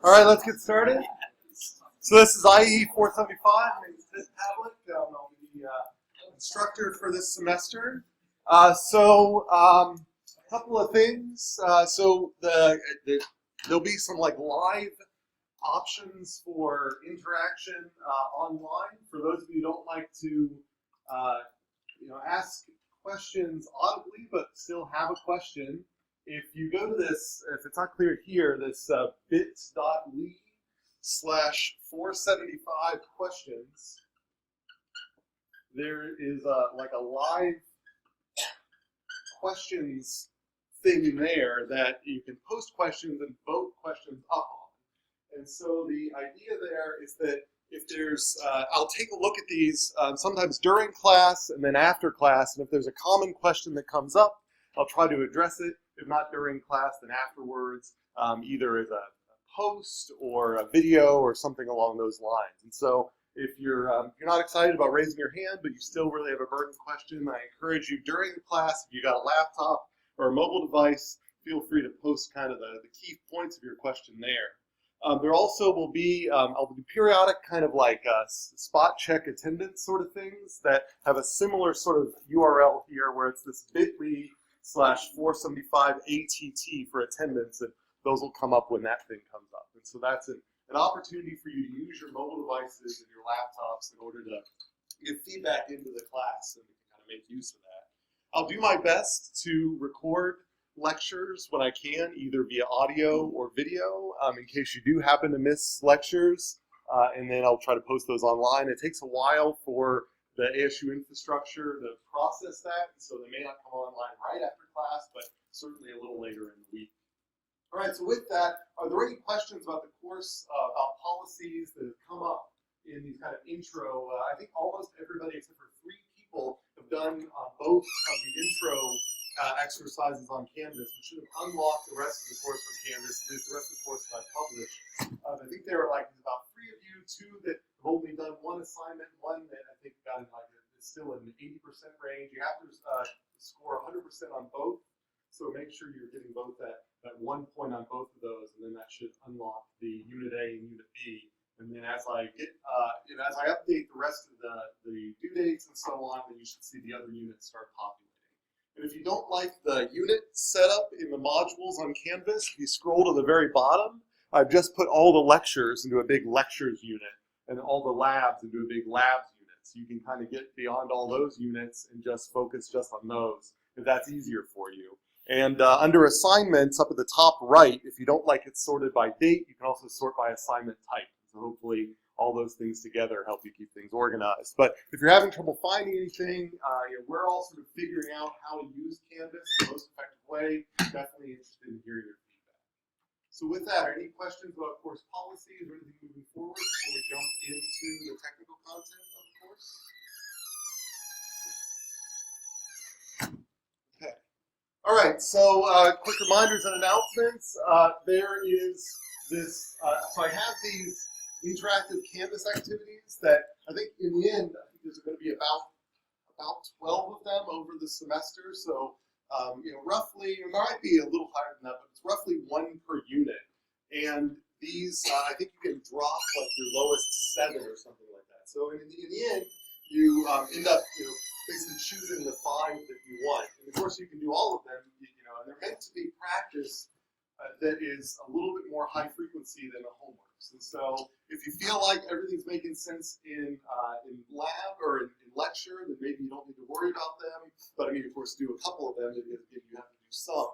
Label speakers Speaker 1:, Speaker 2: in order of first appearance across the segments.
Speaker 1: All right, let's get started. So this is IEE 475. My name is Pavlic. I'll be the instructor for this semester. A couple of things. There'll be some like live options for interaction online. For those of you who don't like to, ask questions audibly but still have a question. If you go to this, if it's not clear here, this bit.ly/475 questions, there is like a live questions thing in there that you can post questions and vote questions up on. And so the idea there is that if there's, I'll take a look at these sometimes during class and then after class, and if there's a common question that comes up, I'll try to address it. If not during class, then afterwards, either as a post or a video or something along those lines. And so if you're not excited about raising your hand, but you still really have a burning question, I encourage you during the class, if you got a laptop or a mobile device, feel free to post kind of the key points of your question there. There also will be, I'll do periodic kind of like spot check attendance sort of things that have a similar sort of URL here where it's this bit.ly/475 ATT for attendance, and those will come up when that thing comes up. And so that's an opportunity for you to use your mobile devices and your laptops in order to give feedback into the class and kind of make use of that. I'll do my best to record lectures when I can, either via audio or video, in case you do happen to miss lectures, and then I'll try to post those online. It takes a while for the ASU infrastructure to process that, so they may not come online right after class, but certainly a little later in the week. All right, so with that, are there any questions about the course, about policies that have come up in these kind of intro? I think almost everybody except for 3 people have done both of the intro exercises on Canvas, which should have unlocked the rest of the course from Canvas, at least the rest of the course that I published. I think there are like about 3 of you, 2 that have only done 1 assignment, 1 that I think got in like it's still in the 80% range. You have to score 100% on both, so make sure you're getting both that 1 point on both of those, and then that should unlock the Unit A and Unit B. And then as I get, as I update the rest of the due dates and so on, then you should see the other units start populating. And if you don't like the unit setup in the modules on Canvas, if you scroll to the very bottom, I've just put all the lectures into a big lectures unit and all the labs into a big labs unit. So you can kind of get beyond all those units and just focus just on those, if that's easier for you. And under assignments, up at the top right, if you don't like it sorted by date, you can also sort by assignment type. So hopefully all those things together help you keep things organized. But if you're having trouble finding anything, we're all sort of figuring out how to use Canvas in the most effective way. Definitely interested in hearing your feedback. So with that, are any questions about course policies or anything moving forward before we jump into the technical content of the course? Okay. All right, so quick reminders and announcements. There is this, so I have these interactive Canvas activities that I think in the end, I think there's going to be about 12 of them over the semester. So, roughly, it might be a little higher than that, but it's roughly one per unit. And these, I think you can drop like your lowest 7 or something like that. So in the end, you end up, basically choosing the 5 that you want. And of course, you can do all of them, and they're meant to be practice that is a little bit more high frequency than the homeworks. And so if you feel like everything's making sense in lab or in lecture, then maybe you don't need to worry about them. But I mean, of course, do a couple of them if you have to do some.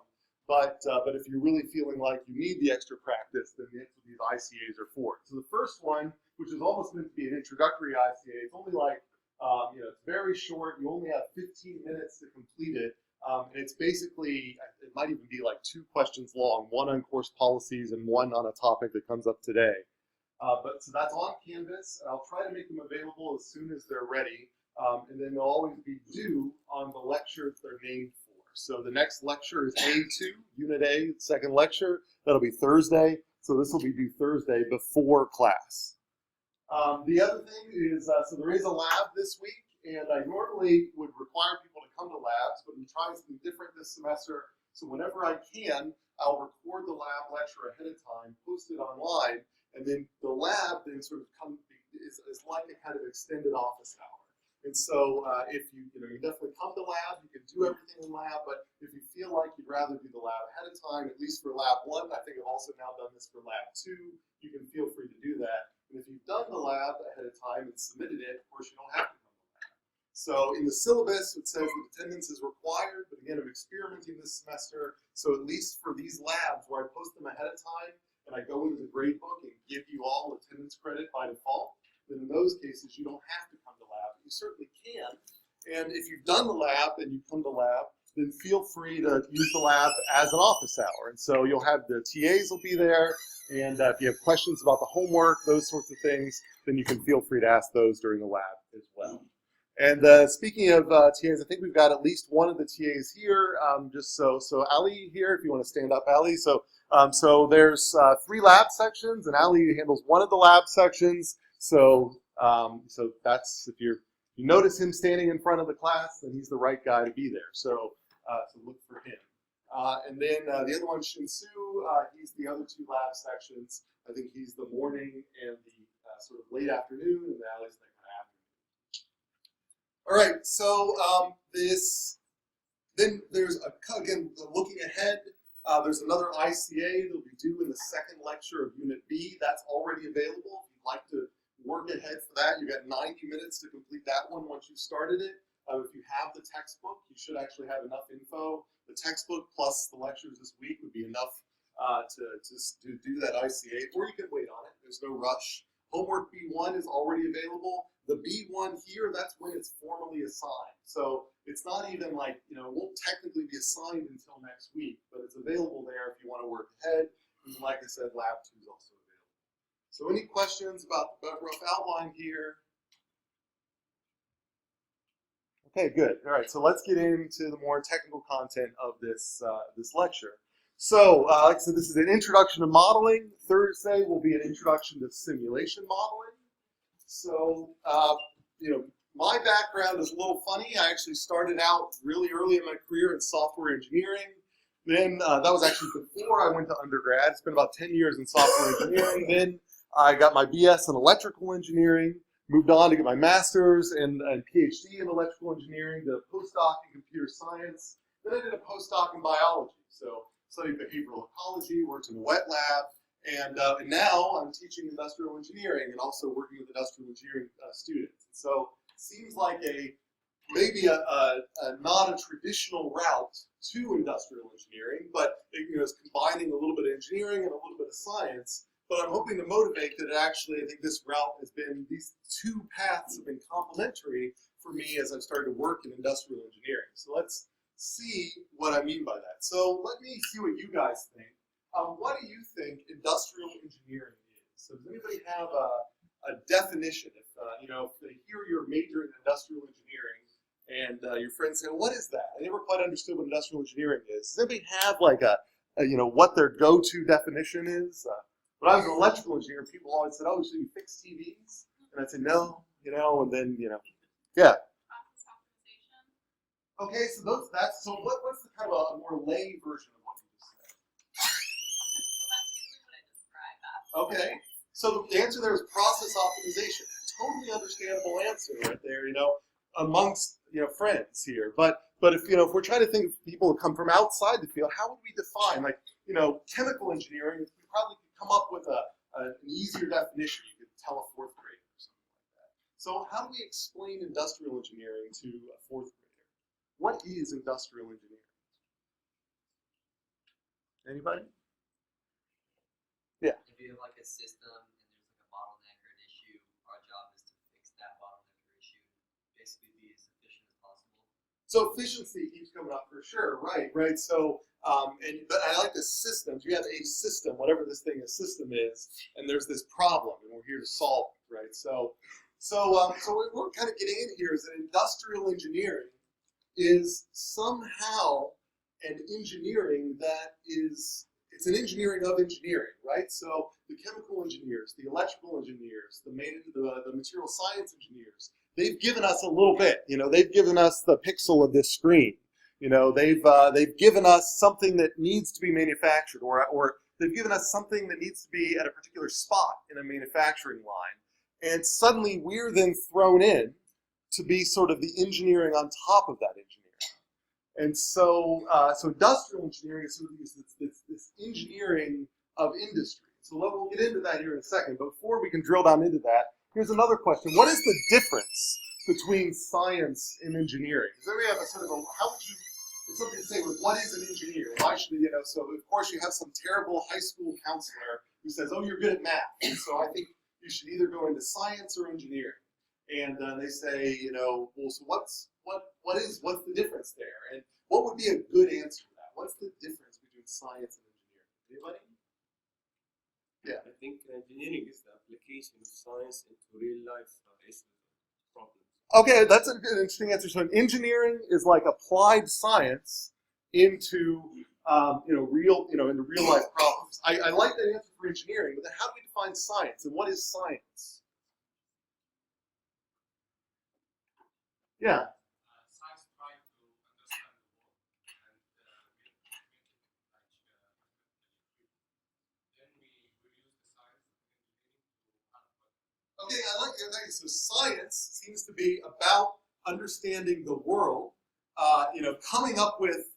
Speaker 1: But if you're really feeling like you need the extra practice, then that's what these ICAs are for. So the first one, which is almost meant to be an introductory ICA, it's only like, it's very short. You only have 15 minutes to complete it. And it's basically, it might even be like 2 questions long, one on course policies and one on a topic that comes up today. So that's on Canvas, and I'll try to make them available as soon as they're ready. And then they'll always be due on the lectures they're named for. So the next lecture is A2, Unit A, second lecture. That'll be Thursday. So this will be due Thursday before class. The other thing is, so there is a lab this week, and I normally would require people to come to labs, but I'm trying something different this semester. So whenever I can, I'll record the lab lecture ahead of time, post it online, and then the lab then sort of is like a kind of extended office hour. And so if you definitely come to lab, you can do everything in lab, but if you feel like you'd rather do the lab ahead of time, at least for lab 1, I think I've also now done this for lab 2, you can feel free to do that. And if you've done the lab ahead of time and submitted it, of course, you don't have to come to lab. So in the syllabus, it says that attendance is required, but again, I'm experimenting this semester. So at least for these labs where I post them ahead of time and I go into the grade book and give you all attendance credit by default, then in those cases, you don't have to come to lab. You certainly can. And if you've done the lab and you come to lab, then feel free to use the lab as an office hour. And so you'll have the TAs will be there. And if you have questions about the homework, those sorts of things, then you can feel free to ask those during the lab as well. And speaking of TAs, I think we've got at least one of the TAs here. So Ali here, if you want to stand up, Ali. So there's 3 lab sections, and Ali handles one of the lab sections. So that's, if you notice him standing in front of the class, then he's the right guy to be there. So look for him. And then the other one, Shinsu, he's the other 2 lab sections. I think he's the morning and the sort of late afternoon, and Ali's the kind of afternoon. All right, so then there's, again, looking ahead, there's another ICA that'll be due in the second lecture of Unit B. That's already available. If you'd like to work ahead for that, you got 90 minutes to complete that one once you've started it. If you have the textbook, you should actually have enough info. The textbook plus the lectures this week would be enough to do that ICA, or you can wait on it. There's no rush. Homework B1 is already available. The B1 here, that's when it's formally assigned. So it's not even like, it won't technically be assigned until next week, but it's available there if you want to work ahead. And like I said, Lab 2 is also available. So any questions about the rough outline here? Okay, good. All right, so let's get into the more technical content of this lecture. So, like I said, this is an introduction to modeling. Thursday will be an introduction to simulation modeling. So, my background is a little funny. I actually started out really early in my career in software engineering. Then that was actually before I went to undergrad. It's been about 10 years in software engineering. Then I got my BS in electrical engineering. Moved on to get my master's and PhD in electrical engineering, did a postdoc in computer science. Then I did a postdoc in biology. So studied behavioral ecology, worked in a wet lab, and now I'm teaching industrial engineering and also working with industrial engineering students. So it seems like a maybe not a traditional route to industrial engineering, but it's combining a little bit of engineering and a little bit of science. But I'm hoping to motivate that actually I think this route has been, these two paths have been complementary for me as I've started to work in industrial engineering. So let's see what I mean by that. So let me see what you guys think. What do you think industrial engineering is? So does anybody have a definition? If if they hear you're majoring in industrial engineering, and your friends say, well, "What is that?" I never quite understood what industrial engineering is. Does anybody have like a what their go-to definition is? When I was an electrical engineer, people always said, "Oh, so you fix TVs?" And I'd say, "No," and then yeah.
Speaker 2: Process optimization.
Speaker 1: Okay, so that's so. What's the kind of a more lay version of what you just said?
Speaker 2: Well, that's usually what I describe as.
Speaker 1: Okay, so the answer there is process optimization. Totally understandable answer right there. Amongst friends here, but if we're trying to think of people who come from outside the field, how would we define chemical engineering? We probably could come up with an easier definition. You could tell a fourth grader or something like that. So how do we explain industrial engineering to a fourth grader? What is industrial engineering? Anybody? Yeah.
Speaker 3: If you have like a system and there's like a bottleneck or an issue, our job is to fix that bottleneck or issue. Basically be as efficient as possible.
Speaker 1: So efficiency keeps coming up for sure, right? So, but I like the systems. You have a system, whatever this thing, a system is, and there's this problem, and we're here to solve it, right? So what we're kind of getting in here is that industrial engineering is somehow an engineering that is, it's an engineering of engineering, right? So the chemical engineers, the electrical engineers, the material science engineers, they've given us a little bit. They've given us the pixel of this screen. They've given us something that needs to be manufactured, or they've given us something that needs to be at a particular spot in a manufacturing line. And suddenly we're then thrown in to be sort of the engineering on top of that engineering. And so industrial engineering is sort of this engineering of industry. So we'll get into that here in a second. But before we can drill down into that, here's another question. What is the difference between science and engineering? Does everybody have a sort of how would you, if somebody say, well, what is an engineer? Why should so of course you have some terrible high school counselor who says, oh, you're good at math. And so I think you should either go into science or engineering. And they say, well, so what's the difference there? And what would be a good answer to that? What's the difference between science and engineering? Anybody? Yeah.
Speaker 4: I think engineering is the application of science into real life issues, problems.
Speaker 1: Okay, that's a good, interesting answer. So engineering is like applied science into into real life problems. I like that answer for engineering, but then how do we define science? And what is science? Yeah.
Speaker 5: Science trying to understand the world and make it then we use the science and engineering to help.
Speaker 1: Okay, I like that. So science seems to be about understanding the world, coming up with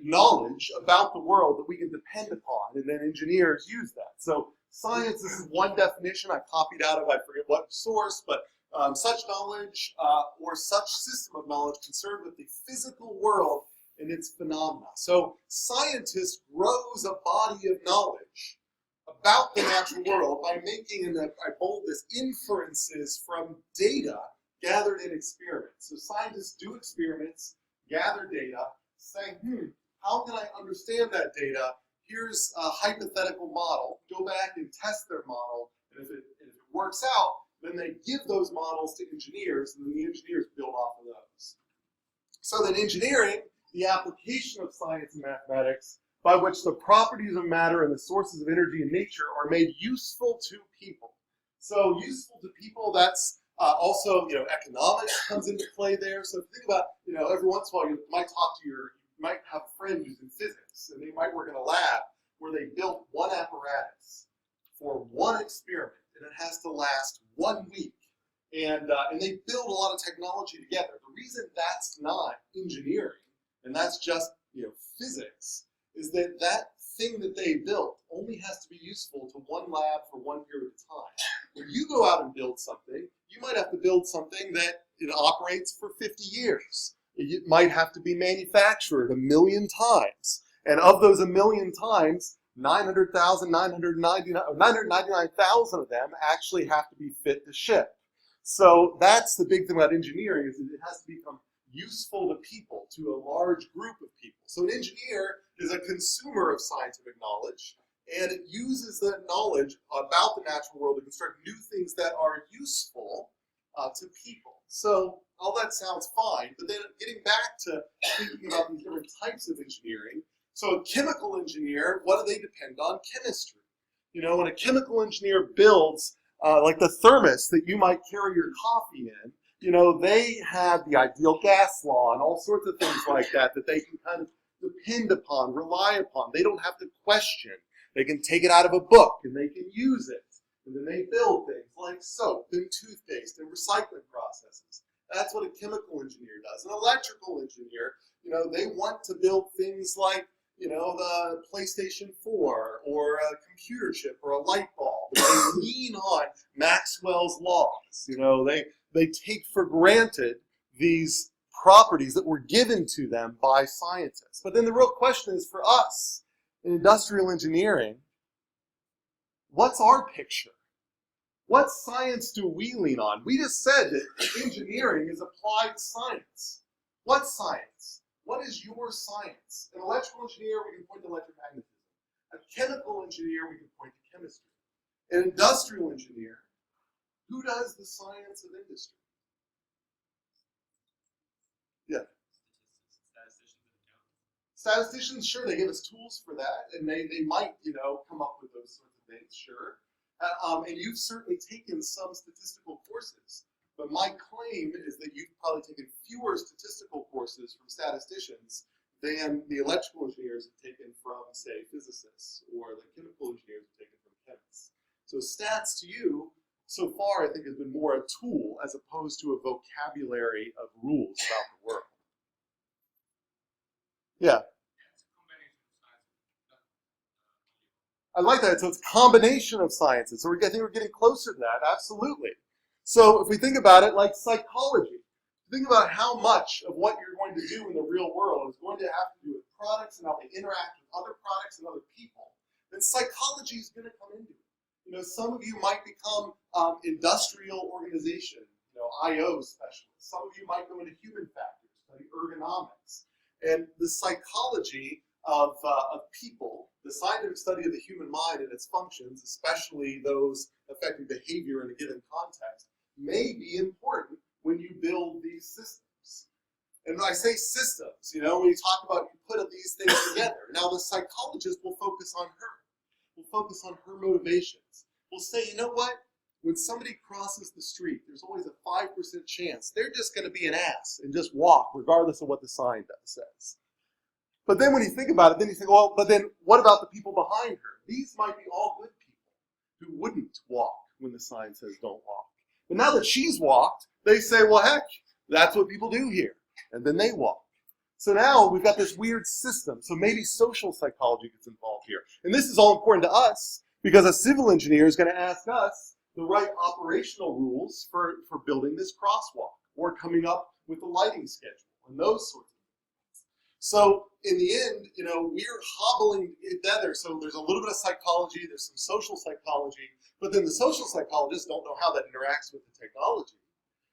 Speaker 1: knowledge about the world that we can depend upon, and then engineers use that. So science, this is one definition I copied out of, I forget what source, but such knowledge or such system of knowledge concerned with the physical world and its phenomena. So scientists grows a body of knowledge about the natural world by making, and I bold this, inferences from data gathered in experiments. So scientists do experiments, gather data, saying, how can I understand that data? Here's a hypothetical model. Go back and test their model, and if it works out, then they give those models to engineers, and then the engineers build off of those. So then engineering, the application of science and mathematics, by which the properties of matter and the sources of energy in nature are made useful to people. So useful to people, that's also, economics comes into play there. So if you think about, every once in a while you might have a friend who's in physics, and they might work in a lab where they built one apparatus for one experiment, and it has to last 1 week. And they build a lot of technology together. The reason that's not engineering, and that's just physics, is that thing that they built only has to be useful to one lab for one period of time. When you go out and build something, you might have to build something that it operates for 50 years. It might have to be manufactured 1 million times. And of those 1 million times, 999,000 of them actually have to be fit to ship. So that's the big thing about engineering, is that it has to become useful to people, to a large group of people. So an engineer is a consumer of scientific knowledge, and it uses that knowledge about the natural world to construct new things that are useful to people. So all that sounds fine, but then getting back to thinking about these different types of engineering. So a chemical engineer, what do they depend on? Chemistry. You know, when a chemical engineer builds like the thermos that you might carry your coffee in, you know, they have the ideal gas law and all sorts of things like that that they can kind of depend upon, rely upon. They don't have to question. They can take it out of a book and they can use it. And then they build things like soap and toothpaste and recycling processes. That's what a chemical engineer does. An electrical engineer, you know, they want to build things like, you know, the PlayStation 4 or a computer chip or a light bulb. They lean on Maxwell's laws. You know, they take for granted these properties that were given to them by scientists. But then the real question is for us in industrial engineering, what's our picture? What science do we lean on? We just said that engineering is applied science. What science? What is your science? An electrical engineer, we can point to electromagnetism. A chemical engineer, we can point to chemistry. An industrial engineer, who does the science of industry? Yeah. Statisticians, sure, they give us tools for that, and they might, you know, come up with those sorts of things, sure. And you've certainly taken some statistical courses, but my claim is that you've probably taken fewer statistical courses from statisticians than the electrical engineers have taken from, say, physicists, or the chemical engineers have taken from chemists. So stats to you, so far, I think, has been more a tool as opposed to a vocabulary of rules about the world. Yeah. I like that. So it's a combination of sciences. So I think we're getting closer to that. Absolutely. So if we think about it like psychology, think about how much of what you're going to do in the real world is going to have to do with products and how they interact with other products and other people. Then psychology is going to come into it. You know, some of you might become industrial organization, you know, IO specialists. Some of you might go into human factors, study ergonomics. And the psychology of people, the scientific study of the human mind and its functions, especially those affecting behavior in a given context, may be important when you build these systems. And when I say systems, you know, when you talk about you put these things together, now the psychologist will focus on her. We'll focus on her motivations. We'll say, you know what? When somebody crosses the street, there's always a 5% chance they're just going to be an ass and just walk regardless of what the sign says. But then when you think about it, then you think, well, but then what about the people behind her? These might be all good people who wouldn't walk when the sign says don't walk. But now that she's walked, they say, well, heck, that's what people do here. And then they walk. So now we've got this weird system. So maybe social psychology gets involved here. And this is all important to us because a civil engineer is going to ask us the right operational rules for building this crosswalk or coming up with the lighting schedule and those sorts of things. So in the end, you know, we're hobbling together. So there's a little bit of psychology, there's some social psychology, but then the social psychologists don't know how that interacts with the technology.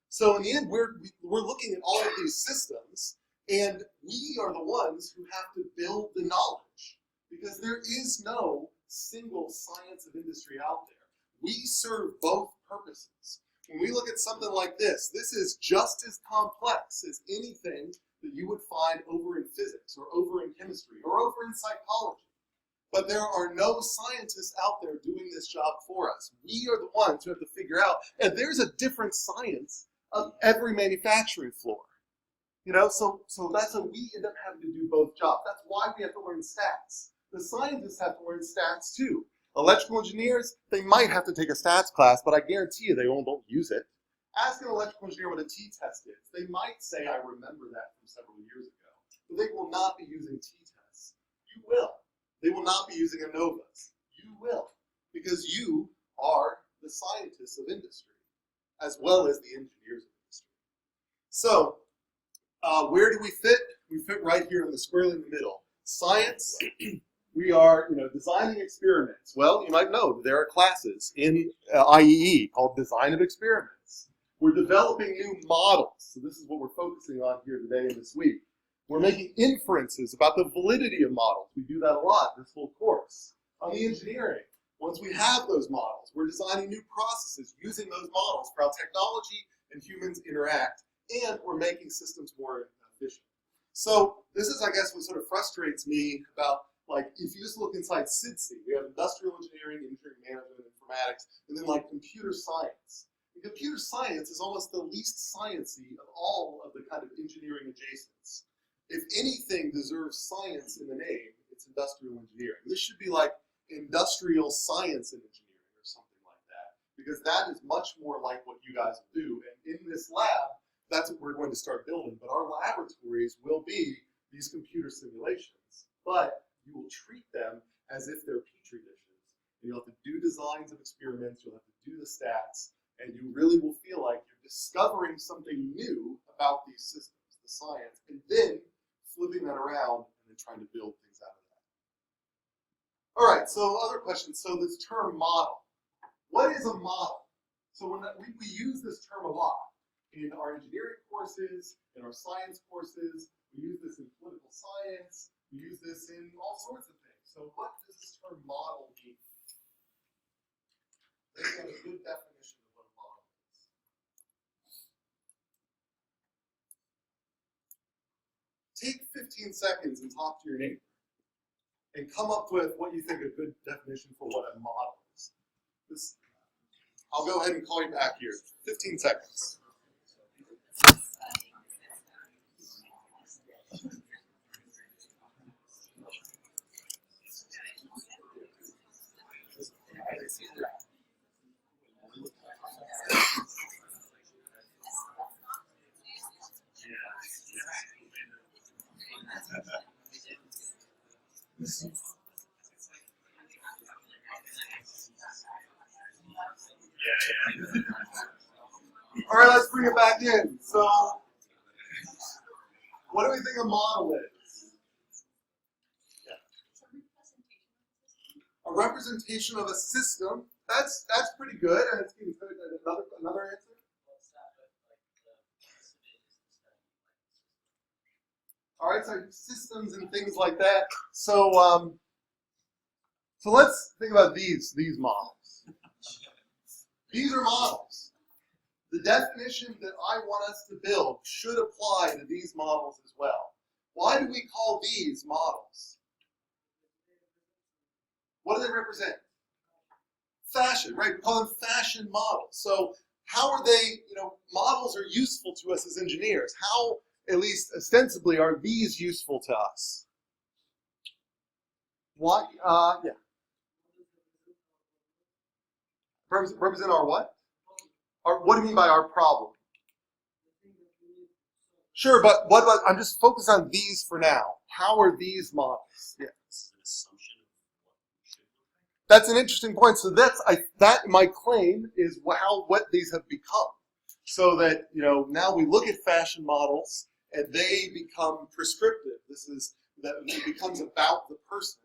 Speaker 1: So in the end, we're looking at all of these systems, and we are the ones who have to build the knowledge because there is no single science of industry out there. We serve both purposes. When we look at something like this is just as complex as anything that you would find over in physics or over in chemistry or over in psychology. But there are no scientists out there doing this job for us. We are the ones who have to figure out, and there's a different science of every manufacturing floor. You know, so that's how we end up having to do both jobs. That's why we have to learn stats. The scientists have to learn stats too. Electrical engineers, they might have to take a stats class, but I guarantee you they won't use it. Ask an electrical engineer what a t-test is. They might say, I remember that from several years ago. But they will not be using t-tests. You will. They will not be using ANOVAs. You will. Because you are the the scientists of industry, as well as the engineers of industry. So, where do we fit? We fit right here in the squarely in the middle. Science, we are, designing experiments. Well, you might know there are classes in IEE called Design of Experiments. We're developing new models. So this is what we're focusing on here today and this week. We're making inferences about the validity of models. We do that a lot this whole course. On the engineering, once we have those models, we're designing new processes using those models for how technology and humans interact, and we're making systems more efficient. So this is, I guess, what sort of frustrates me about, like, if you just look inside SIDC, we have industrial engineering, engineering management, informatics, and then like computer science. And computer science is almost the least sciencey of all of the kind of engineering adjacents. If anything deserves science in the name, it's industrial engineering. This should be like industrial science and engineering or something like that, because that is much more like what you guys do. And in this lab, that's what we're going to start building. But our laboratories will be these computer simulations, but you will treat them as if they're petri dishes. And you'll have to do designs of experiments, you'll have to do the stats, and you really will feel like you're discovering something new about these systems, the science, and then flipping that around and then trying to build things out of that. All right, so other questions. So this term model. What is a model? So when we use this term a lot in our engineering courses, in our science courses. We use this in political science. We use this in all sorts of things. So what does this term model mean? Let's get a good definition of what a model is. Take 15 seconds and talk to your neighbor and come up with what you think a good definition for what a model is. I'll go ahead and call you back here. 15 seconds. All right, let's bring it back in. So, what do we think a model is? A representation of a system. That's pretty good. And it's another answer. All right, so systems and things like that. So, so let's think about these models. These are models. The definition that I want us to build should apply to these models as well. Why do we call these models? What do they represent? Fashion, right? We call them fashion models. So how are they, models are useful to us as engineers. How, at least ostensibly, are these useful to us? What? Yeah. Represent our what? What do you mean by our problem? Sure, but what about, I'm just focused on these for now. How are these models? Yes. That's an interesting point. So that my claim is what these have become. So that, now we look at fashion models and they become prescriptive. That it becomes about the person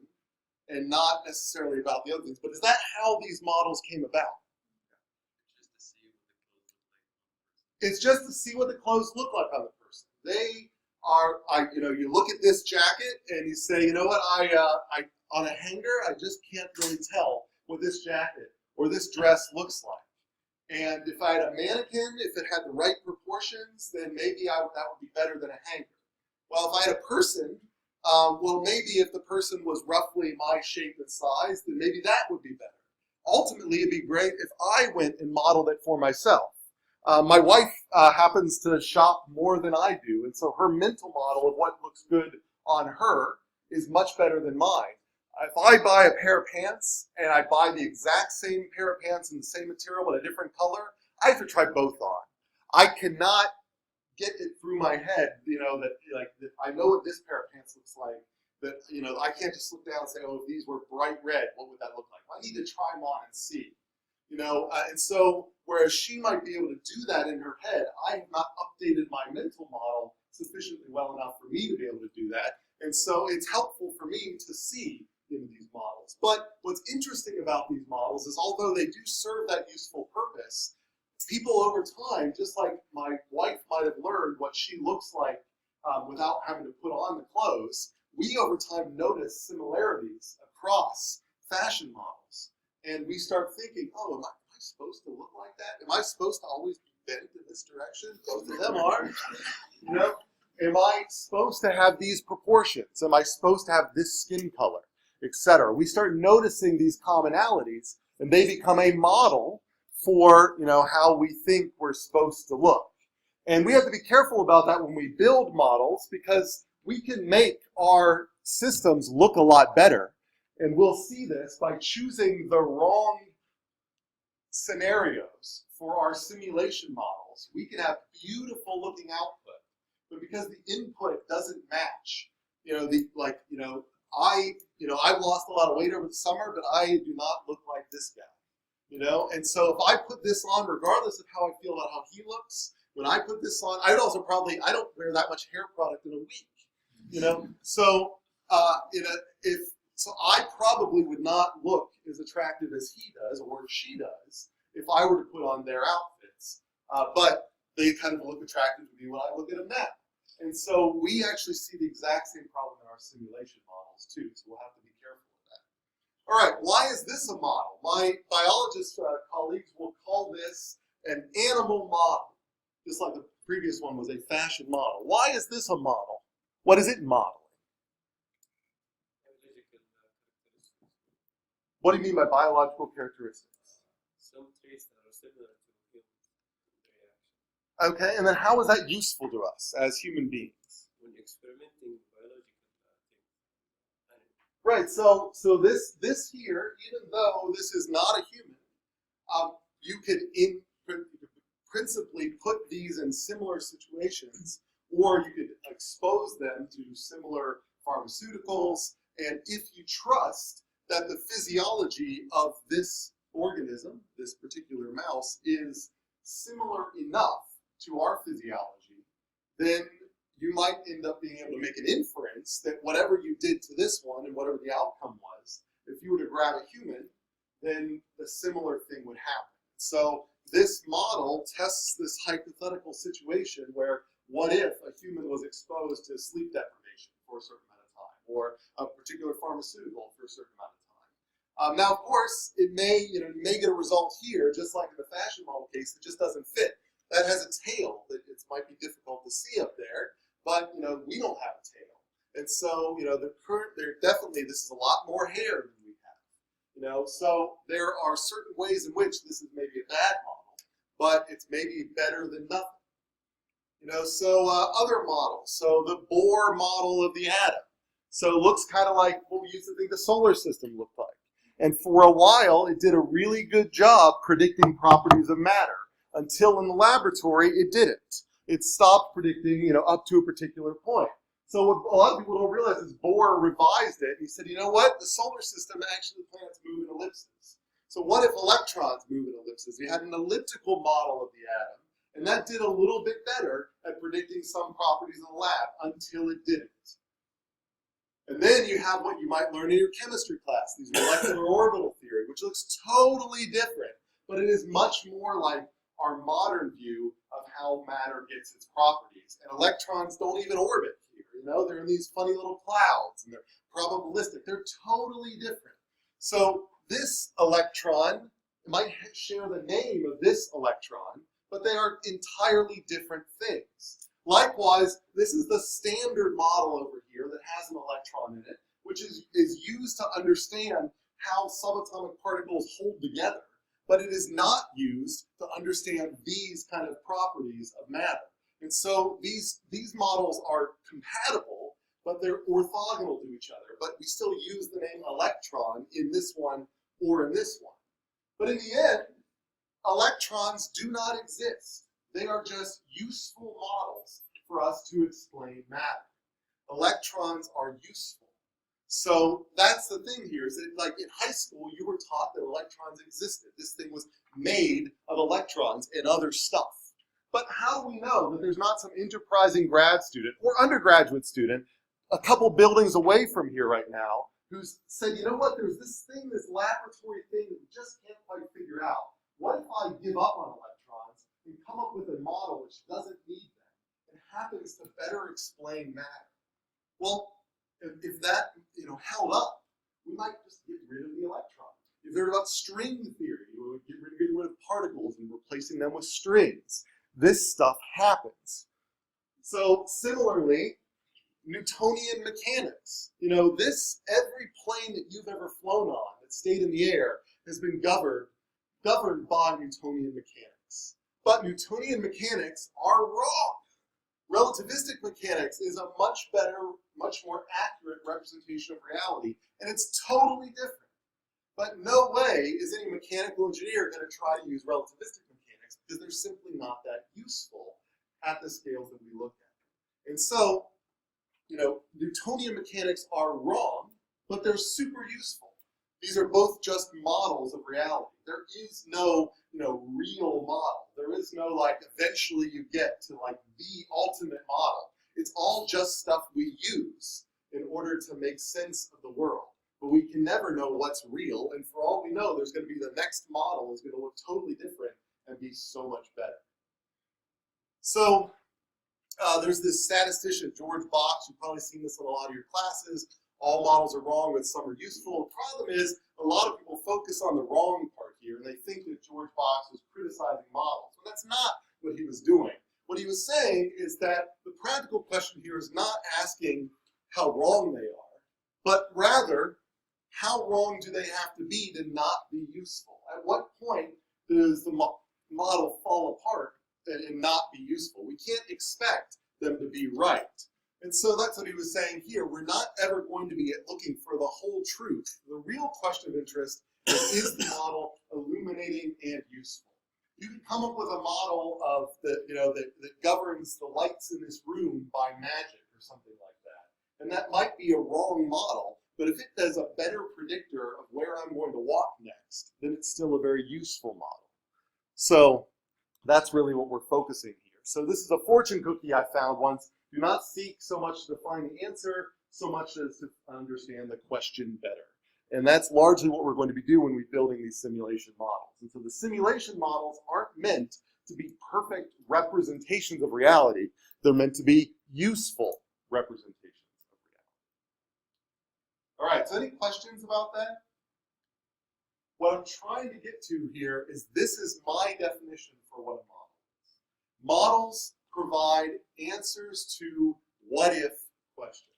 Speaker 1: and not necessarily about the other things. But is that how these models came about? It's just to see what the clothes look like on the person. They are, you look at this jacket and you say, you know what, I on a hanger, I just can't really tell what this jacket or this dress looks like. And if I had a mannequin, if it had the right proportions, then maybe that would be better than a hanger. Well, if I had a person, maybe if the person was roughly my shape and size, then maybe that would be better. Ultimately, it'd be great if I went and modeled it for myself. My wife happens to shop more than I do, and so her mental model of what looks good on her is much better than mine. If I buy a pair of pants and I buy the exact same pair of pants in the same material but a different color, I have to try both on. I cannot get it through my head, that I know what this pair of pants looks like. That I can't just look down and say, oh, if these were bright red, what would that look like? I need to try them on and see. And so whereas she might be able to do that in her head, I have not updated my mental model sufficiently well enough for me to be able to do that. And so it's helpful for me to see in these models. But what's interesting about these models is although they do serve that useful purpose, people over time, just like my wife might have learned what she looks like without having to put on the clothes, we over time notice similarities across fashion models. And we start thinking, oh, am I supposed to look like that? Am I supposed to always be bent in this direction? Both of them are. Am I supposed to have these proportions? Am I supposed to have this skin color, etc.? We start noticing these commonalities, and they become a model for how we think we're supposed to look. And we have to be careful about that when we build models, because we can make our systems look a lot better. And we'll see this by choosing the wrong scenarios for our simulation models. We can have beautiful looking output, but because the input doesn't match, I've lost a lot of weight over the summer, but I do not look like this guy. And so if I put this on, regardless of how I feel about how he looks, when I put this on, I don't wear that much hair product in a week. So So I probably would not look as attractive as he does or she does if I were to put on their outfits. But they kind of look attractive to me when I look at them now. And so we actually see the exact same problem in our simulation models too. So we'll have to be careful with that. All right, why is this a model? My biologist colleagues will call this an animal model, just like the previous one was a fashion model. Why is this a model? What is it modeling? What do you mean by biological characteristics?
Speaker 4: Some traits that are similar to human reaction.
Speaker 1: Okay, and then how is that useful to us as human beings?
Speaker 4: When experimenting biological things.
Speaker 1: Right, so this here, even though this is not a human, you could principally put these in similar situations, or you could expose them to similar pharmaceuticals, and if you trust that the physiology of this organism, this particular mouse, is similar enough to our physiology, then you might end up being able to make an inference that whatever you did to this one and whatever the outcome was, if you were to grab a human, then a similar thing would happen. So this model tests this hypothetical situation where what if a human was exposed to sleep deprivation for a certain amount of time, or a particular pharmaceutical for a certain amount of time. Now, of course, you may get a result here, just like in the fashion model case, that just doesn't fit. That has a tail that it might be difficult to see up there, but we don't have a tail, and so this is a lot more hair than we have. So there are certain ways in which this is maybe a bad model, but it's maybe better than nothing. So other models. So the Bohr model of the atom. So it looks kind of like what we used to think the solar system looked like. And for a while, it did a really good job predicting properties of matter, until in the laboratory, it didn't. It stopped predicting, up to a particular point. So what a lot of people don't realize is Bohr revised it. He said, you know what? The solar system, actually, the planets move in ellipses. So what if electrons move in ellipses? We had an elliptical model of the atom, and that did a little bit better at predicting some properties in the lab, until it didn't. And then you have what you might learn in your chemistry class, these molecular orbital theory, which looks totally different, but it is much more like our modern view of how matter gets its properties. And electrons don't even orbit here, they're in these funny little clouds, and they're probabilistic. They're totally different. So this electron might share the name of this electron, but they are entirely different things. Likewise, this is the standard model over here that has an electron in it, which is used to understand how subatomic particles hold together, but it is not used to understand these kind of properties of matter. And so these models are compatible, but they're orthogonal to each other, but we still use the name electron in this one or in this one. But in the end, electrons do not exist. They are just useful models for us to explain matter. Electrons are useful. So that's the thing here, is that like in high school, you were taught that electrons existed. This thing was made of electrons and other stuff. But how do we know that there's not some enterprising grad student or undergraduate student a couple buildings away from here right now who's said, you know what, there's this thing, this laboratory thing that we just can't quite figure out. What if I give up on electrons and come up with a model which doesn't need them and happens to better explain matter? Well, if that held up, we might just get rid of the electron. If they're about string theory, we would get rid of particles and replacing them with strings. This stuff happens. So similarly, Newtonian mechanics. Every plane that you've ever flown on that stayed in the air has been governed by Newtonian mechanics. But Newtonian mechanics are wrong. Relativistic mechanics is a much better, much more accurate representation of reality, and it's totally different. But no way is any mechanical engineer going to try to use relativistic mechanics because they're simply not that useful at the scales that we look at. And so, Newtonian mechanics are wrong, but they're super useful. These are both just models of reality. There is no, real model. There is no, eventually you get to, the ultimate model. It's all just stuff we use in order to make sense of the world. But we can never know what's real, and for all we know, there's going to be the next model is going to look totally different and be so much better. So, there's this statistician, George Box. You've probably seen this in a lot of your classes. All models are wrong, but some are useful. The problem is a lot of people focus on the wrong part here, and they think that George Box was criticizing models. But that's not what he was doing. What he was saying is that the practical question here is not asking how wrong they are, but rather, how wrong do they have to be to not be useful? At what point does the model fall apart and not be useful? We can't expect them to be right. And so that's what he was saying here. We're not ever going to be looking for the whole truth. The real question of interest is the model illuminating and useful? You can come up with a model of that governs the lights in this room by magic or something like that. And that might be a wrong model, but if it does a better predictor of where I'm going to walk next, then it's still a very useful model. So that's really what we're focusing here. So this is a fortune cookie I found once. Do not seek so much to find the answer, so much as to understand the question better. And that's largely what we're going to be doing when we're building these simulation models. And so the simulation models aren't meant to be perfect representations of reality. They're meant to be useful representations of reality. All right, so any questions about that? What I'm trying to get to here is this is my definition for what a model is. Models provide answers to what-if questions.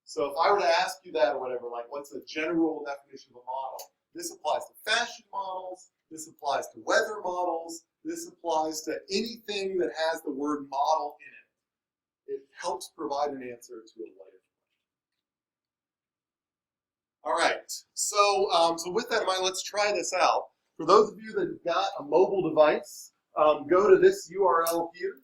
Speaker 1: So if I were to ask you that or whatever, what's a general definition of a model? This applies to fashion models, this applies to weather models, this applies to anything that has the word model in it. It helps provide an answer to a what-if question. All right, so with that in mind, let's try this out. For those of you that got a mobile device, go to this URL here,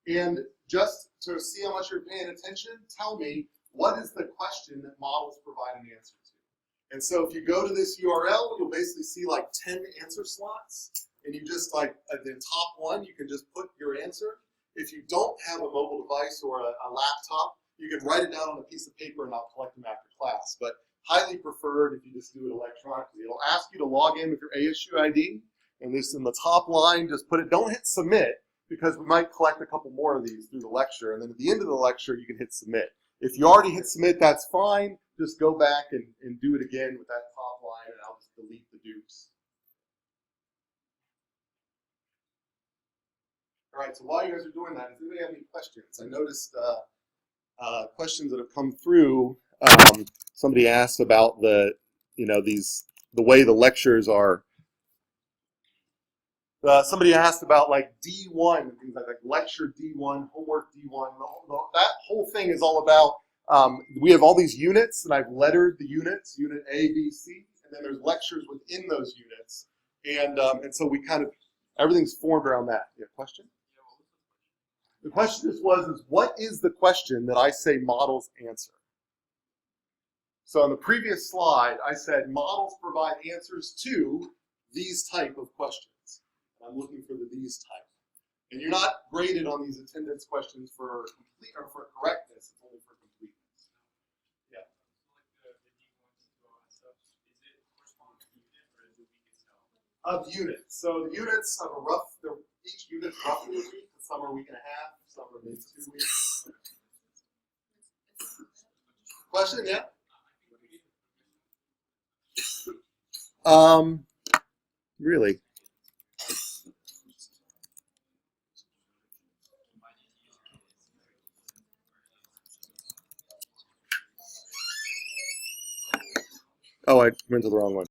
Speaker 1: and just to see how much you're paying attention, tell me, what is the question that models provide an answer to? And so if you go to this URL, you'll basically see 10 answer slots, and you just at the top one, you can just put your answer. If you don't have a mobile device or a laptop, you can write it down on a piece of paper and I'll collect them after class. But highly preferred if you just do it electronically. It'll ask you to log in with your ASU ID, and this in the top line, just put it, don't hit submit, because we might collect a couple more of these through the lecture, and then at the end of the lecture, you can hit submit. If you already hit submit, that's fine. Just go back and do it again with that top line, and I'll just delete the dupes. All right, so while you guys are doing that, does anybody have any questions? I noticed questions that have come through. Somebody asked about the way the lectures are. Somebody asked about D1 and things like lecture D1, homework D1. That whole thing is all about, we have all these units, and I've lettered the units, unit A, B, C, and then there's lectures within those units. And so we everything's formed around that. You have a question? The question was, what is the question that I say models answer? So on the previous slide, I said models provide answers to these type of questions. And I'm looking for the these type. And you're not graded on these attendance questions for complete or for correctness, it's only for completeness. Yeah.
Speaker 5: So like the D1 to stuff, is it correspond to unit or is it week itself?
Speaker 1: Of units. So the units have a rough, each unit's roughly a week, and some are a week and a half, some are maybe 2 weeks. Question, yeah? Really? Oh, I went to the wrong one.